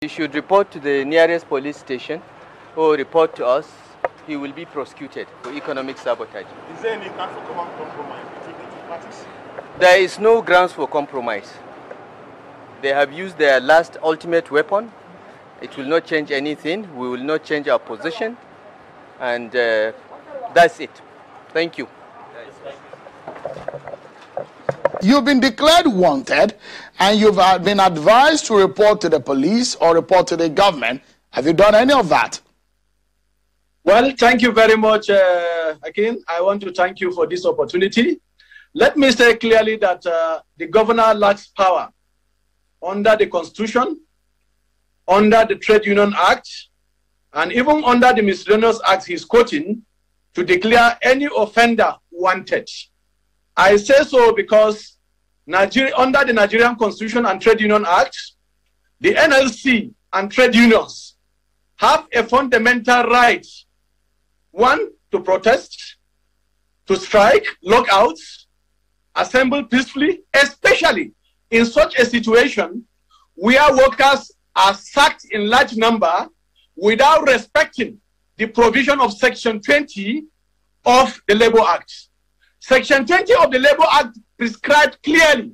He should report to the nearest police station or report to us. He will be prosecuted for economic sabotage. Is there any ground for compromise between the two parties? There is no grounds for compromise. They have used their last ultimate weapon. It will not change anything. We will not change our position. And that's it. Thank you. You've been declared wanted and you've been advised to report to the police or report to the government. Have you done any of that? Well, thank you very much, Akin. I want to thank you for this opportunity. Let me say clearly that the governor lacks power under the Constitution, under the Trade Union Act, and even under the Miscellaneous Act he's quoting to declare any offender wanted. I say so because under the Nigerian Constitution and Trade Union Act, the NLC and trade unions have a fundamental right, one, to protest, to strike, lockouts, assemble peacefully, especially in such a situation where workers are sacked in large number without respecting the provision of Section 20 of the Labour Act. Section 20 of the Labour Act prescribed clearly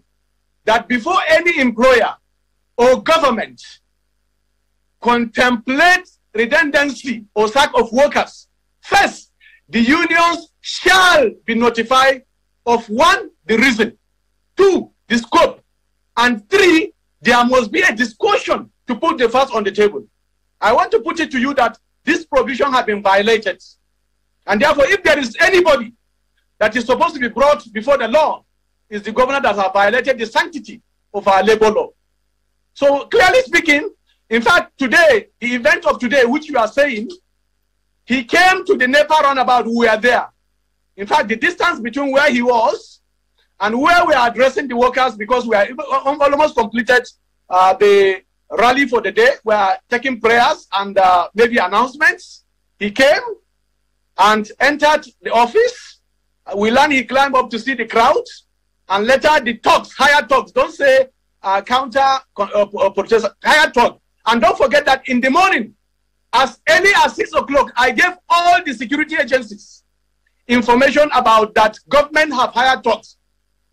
that before any employer or government contemplate redundancy or sack of workers, first, the unions shall be notified of one, the reason, two, the scope, and three, there must be a discussion to put the facts on the table. I want to put it to you that this provision has been violated. And therefore, if there is anybody that is supposed to be brought before the law, is the governor that has violated the sanctity of our labor law. So clearly speaking, in fact, today, the event of today, which you are saying, he came to the NEPA roundabout, we were there. In fact, the distance between where he was and where we are addressing the workers, because we are almost completed the rally for the day, we are taking prayers and maybe announcements. He came and entered the office. We learned he climbed up to see the crowd, and later the talks, higher talks, don't say counter protest, higher talk. And don't forget that in the morning, as early as 6 o'clock, I gave all the security agencies information about that government have higher talks.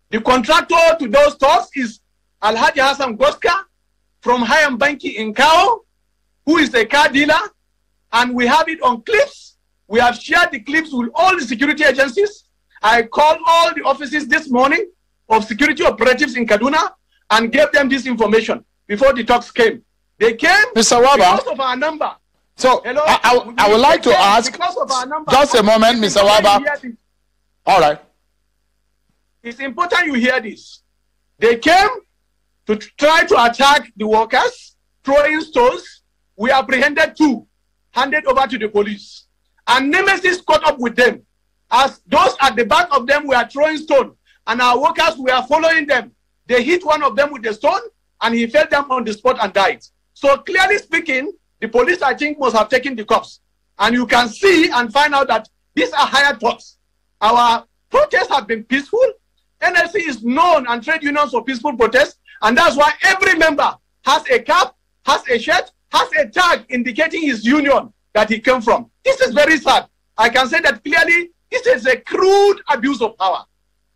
The contractor to those talks is Alhaji Hassan Goska from Hayam Banki in Kao, who is a car dealer, and we have it on clips. We have shared the clips with all the security agencies. I called all the offices this morning of security operatives in Kaduna and gave them this information before the talks came. They came Mr. Waba, because of our number. So hello? I would like to ask, just a moment, Mr. Waba. All right. It's important you hear this. They came to try to attack the workers, throwing stones. We apprehended 2, handed over to the police. And Nemesis caught up with them. As those at the back of them were throwing stone, and our workers were following them. They hit one of them with a stone, and he fell down on the spot and died. So clearly speaking, the police, I think, must have taken the cops. And you can see and find out that these are higher talks. Our protests have been peaceful. NLC is known and trade unions for peaceful protests. And that's why every member has a cap, has a shirt, has a tag indicating his union that he came from. This is very sad. I can say that clearly, this is a crude abuse of power.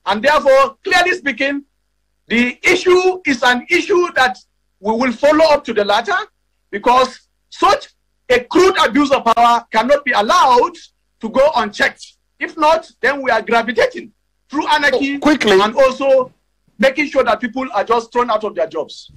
And therefore, clearly speaking, the issue is an issue that we will follow up to the latter, because such a crude abuse of power cannot be allowed to go unchecked. If not, then we are gravitating through anarchy quickly, and also making sure that people are just thrown out of their jobs.